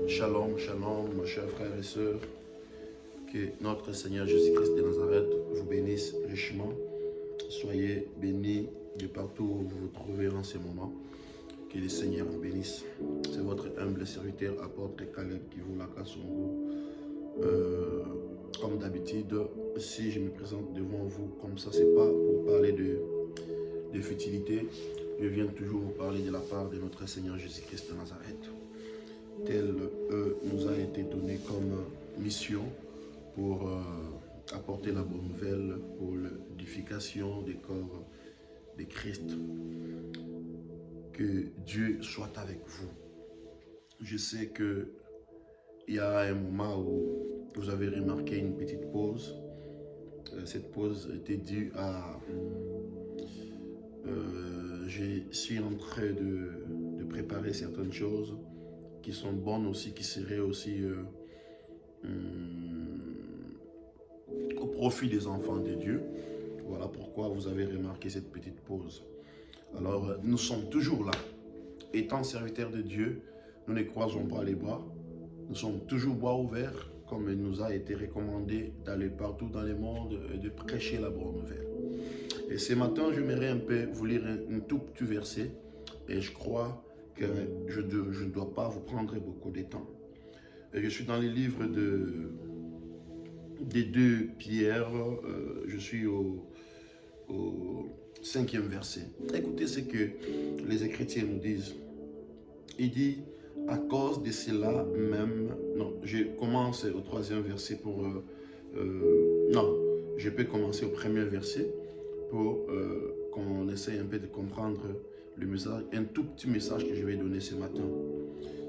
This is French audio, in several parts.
Shalom, shalom, mes chers frères et sœurs. Que notre Seigneur Jésus-Christ de Nazareth vous bénisse richement. Soyez bénis de partout où vous vous trouvez en ce moment. Que le Seigneur vous bénisse. C'est votre humble serviteur, apôtre Caleb, qui vous la casse comme d'habitude, si je me présente devant vous comme ça, c'est pas pour parler de futilité. Je viens toujours vous parler de la part de notre Seigneur Jésus-Christ de Nazareth. Tel nous a été donné comme mission pour apporter la bonne nouvelle pour l'édification des corps de Christ. Que Dieu soit avec vous. Je sais que il y a un moment où vous avez remarqué une petite pause. Cette pause était due à... je suis en train de préparer certaines choses qui sont bonnes aussi, qui seraient aussi au profit des enfants de Dieu. Voilà pourquoi vous avez remarqué cette petite pause. Alors, nous sommes toujours là. Étant serviteurs de Dieu, nous ne croisons pas les bras. Nous sommes toujours bras ouverts, comme il nous a été recommandé d'aller partout dans le monde et de prêcher la bonne nouvelle. Et ce matin, j'aimerais un peu vous lire un tout petit verset. Et je crois que je ne dois pas vous prendre beaucoup de temps. Et je suis dans les livres des 2 Pierre. Je suis au 5e verset. Écoutez ce que les chrétiens nous disent. Il dit, à cause de cela même... Non, je commence au 3e verset pour... non, je peux commencer au 1er verset pour qu'on essaye un peu de comprendre le message, un tout petit message que je vais donner ce matin.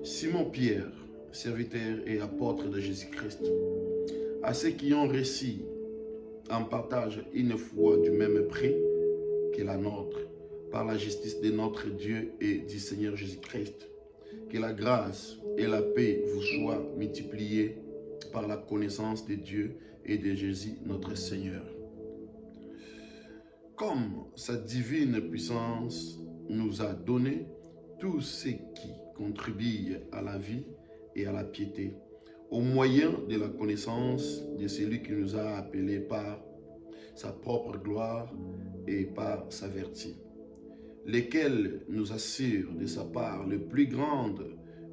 Simon Pierre, serviteur et apôtre de Jésus-Christ, à ceux qui ont réussi en partage une foi du même prix que la nôtre, par la justice de notre Dieu et du Seigneur Jésus-Christ. Que la grâce et la paix vous soient multipliées par la connaissance de Dieu et de Jésus notre Seigneur. Comme sa divine puissance nous a donné tout ce qui contribue à la vie et à la piété, au moyen de la connaissance de celui qui nous a appelés par sa propre gloire et par sa vertu, lesquels nous assurent de sa part le plus grande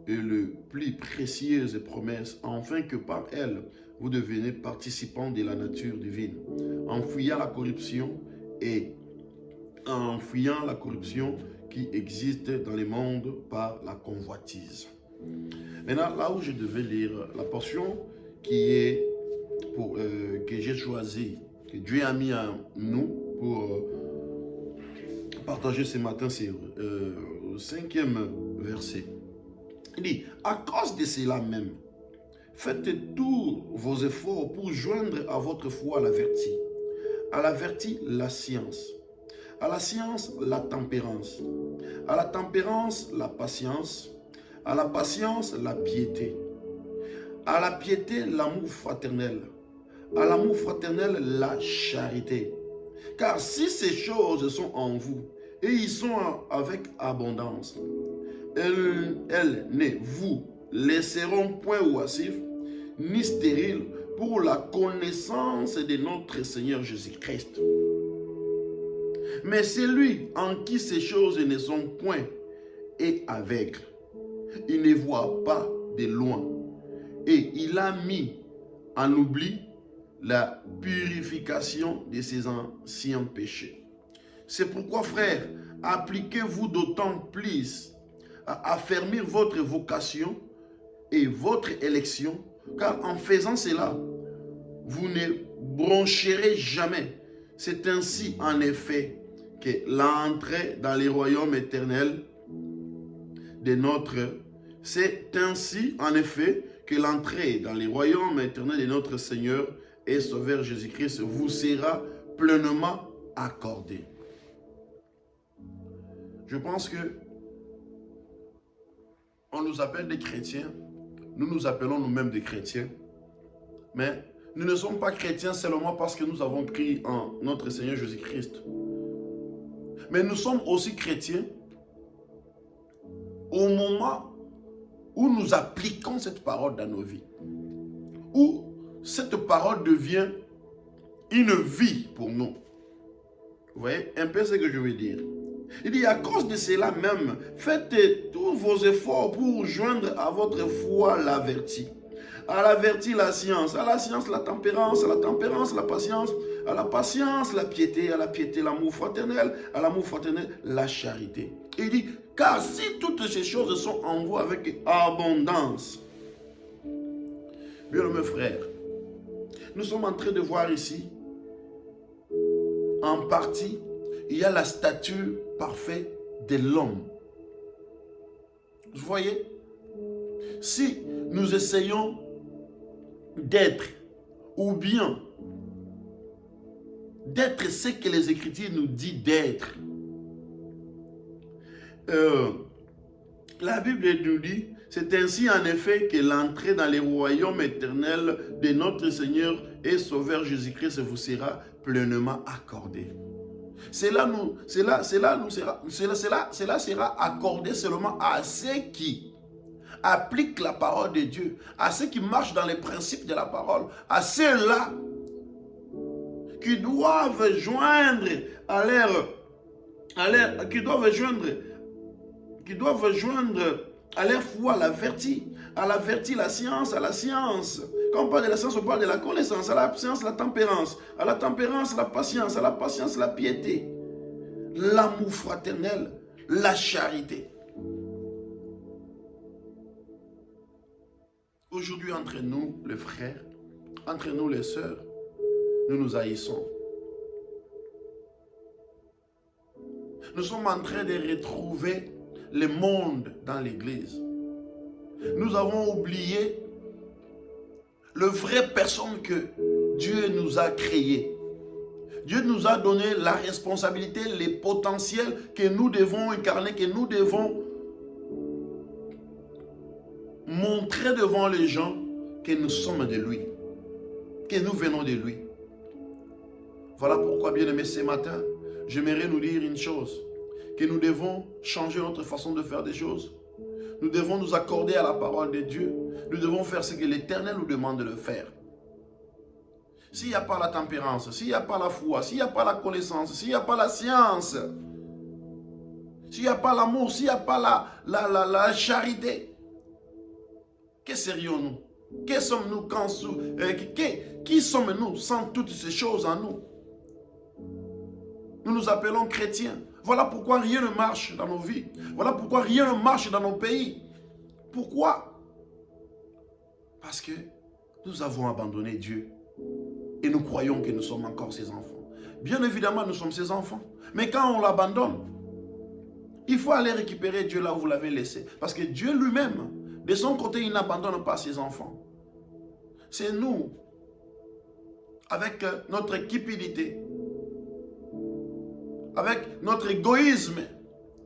et le plus précieuse promesse, afin que par elle, vous devenez participants de la nature divine, en fuyant la corruption et en fuyant la corruption qui existe dans le monde par la convoitise. Maintenant, là où je devais lire la portion qui est pour, que j'ai choisi, que Dieu a mis à nous pour partager ce matin, c'est au 5e verset. Il dit, à cause de cela même, faites tous vos efforts pour joindre à votre foi la vertu, à la vertu la science, à la science la tempérance, à la tempérance la patience, à la patience la piété, à la piété l'amour fraternel, à l'amour fraternel la charité. Car si ces choses sont en vous, et ils sont avec abondance, elles ne vous laisseront point oisifs, ni stériles, pour la connaissance de notre Seigneur Jésus-Christ. Mais celui en qui ces choses ne sont point est aveugle. Il ne voit pas de loin. Et il a mis en oubli la purification de ses anciens péchés. C'est pourquoi, frères, appliquez-vous d'autant plus à affermir votre vocation et votre élection, car en faisant cela, vous ne broncherez jamais. C'est ainsi, en effet, que l'entrée dans les royaumes éternels de notre... C'est ainsi, en effet, que l'entrée dans les royaumes éternels de notre Seigneur et Sauveur Jésus-Christ vous sera pleinement accordée. Je pense que on nous appelle des chrétiens, nous nous appelons nous-mêmes des chrétiens, mais nous ne sommes pas chrétiens seulement parce que nous avons cru en notre Seigneur Jésus-Christ. Mais nous sommes aussi chrétiens au moment où nous appliquons cette parole dans nos vies, où cette parole devient une vie pour nous. Vous voyez un peu ce que je veux dire? Il dit, à cause de cela même, faites tous vos efforts pour joindre à votre foi la vertu. À la vertu, la science. À la science, la tempérance. À la tempérance, la patience. À la patience, la piété. À la piété, l'amour fraternel. À l'amour fraternel, la charité. Il dit, car si toutes ces choses sont en vous avec abondance. Bien, mes frères, nous sommes en train de voir ici, en partie, il y a la stature parfaite de l'homme. Vous voyez? Si nous essayons d'être, ou bien d'être ce que les Écritures nous disent d'être, la Bible nous dit, c'est ainsi en effet que l'entrée dans les royaumes éternels de notre Seigneur et Sauveur Jésus-Christ vous sera pleinement accordée. Cela sera accordé seulement à ceux qui appliquent la parole de Dieu, à ceux qui marchent dans les principes de la parole, à ceux-là qui doivent joindre à leur foi la vertu, à la vertu la science, à la science. Quand on parle de la science, on parle de la connaissance, à la science la tempérance, à la tempérance la patience, à la patience la piété, l'amour fraternel, la charité. Aujourd'hui, entre nous, les frères, entre nous, les sœurs, nous nous haïssons. Nous sommes en train de retrouver le monde dans l'église. Nous avons oublié le vrai personne que Dieu nous a créé. Dieu nous a donné la responsabilité, les potentiels que nous devons incarner, que nous devons montrer devant les gens que nous sommes de lui, que nous venons de lui. Voilà pourquoi, bien-aimés, ce matin, j'aimerais nous dire une chose, que nous devons changer notre façon de faire des choses. Nous devons nous accorder à la parole de Dieu. Nous devons faire ce que l'Éternel nous demande de le faire. S'il n'y a pas la tempérance, s'il n'y a pas la foi, s'il n'y a pas la connaissance, s'il n'y a pas la science, s'il n'y a pas l'amour, s'il n'y a pas la charité, que serions-nous? Qui sommes-nous qui sommes-nous sans toutes ces choses en nous? Nous nous appelons chrétiens. Voilà pourquoi rien ne marche dans nos vies. Voilà pourquoi rien ne marche dans nos pays. Pourquoi? Parce que nous avons abandonné Dieu. Et nous croyons que nous sommes encore ses enfants. Bien évidemment, nous sommes ses enfants. Mais quand on l'abandonne, il faut aller récupérer Dieu là où vous l'avez laissé. Parce que Dieu lui-même, de son côté, il n'abandonne pas ses enfants. C'est nous, avec notre cupidité, avec notre égoïsme,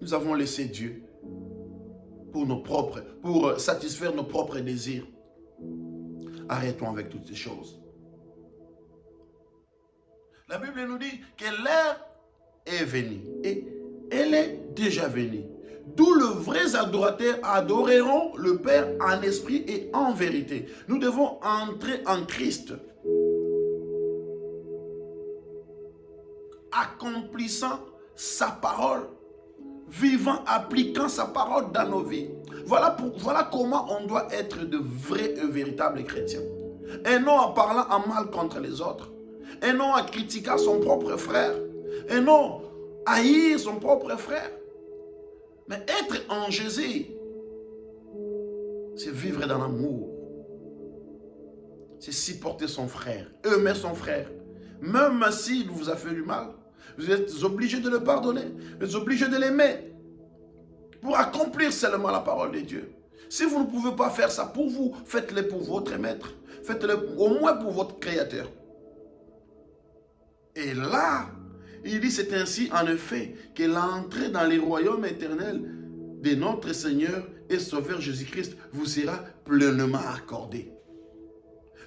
nous avons laissé Dieu pour satisfaire nos propres désirs. Arrêtons avec toutes ces choses. La Bible nous dit que l'heure est venue et elle est déjà venue. D'où les vrais adorateurs adoreront le Père en esprit et en vérité. Nous devons entrer en Christ, accomplissant sa parole, vivant, appliquant sa parole dans nos vies. Voilà comment on doit être de vrais et véritables chrétiens. Et non en parlant en mal contre les autres. Et non en critiquant son propre frère. Et non haïr son propre frère. Mais être en Jésus, c'est vivre dans l'amour. C'est supporter son frère, aimer son frère. Même s'il vous a fait du mal, vous êtes obligés de le pardonner. Vous êtes obligés de l'aimer. Pour accomplir seulement la parole de Dieu. Si vous ne pouvez pas faire ça pour vous, faites-le pour votre maître. Faites-le au moins pour votre créateur. Et là, il dit, c'est ainsi en effet que l'entrée dans les royaumes éternels de notre Seigneur et Sauveur Jésus-Christ vous sera pleinement accordée.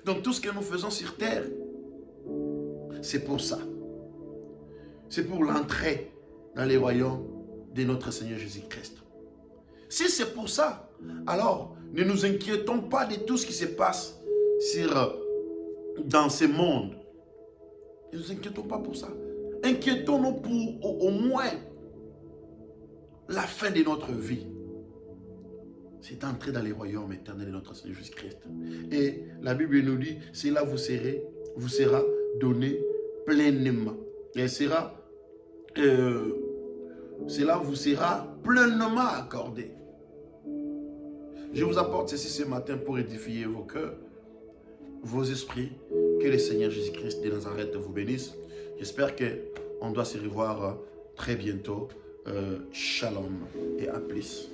Donc tout ce que nous faisons sur terre, c'est pour ça. C'est pour l'entrée dans les royaumes de notre Seigneur Jésus-Christ. Si c'est pour ça, alors ne nous inquiétons pas de tout ce qui se passe dans ce monde. Ne nous inquiétons pas pour ça. Inquiétons-nous pour au moins la fin de notre vie. C'est entrer dans les royaumes éternels de notre Seigneur Jésus-Christ. Et la Bible nous dit, cela vous sera donné pleinement. Et cela vous sera pleinement accordé. Je vous apporte ceci ce matin pour édifier vos cœurs, vos esprits. Que le Seigneur Jésus-Christ de Nazareth vous bénisse. J'espère qu'on doit se revoir très bientôt. Shalom et à plus.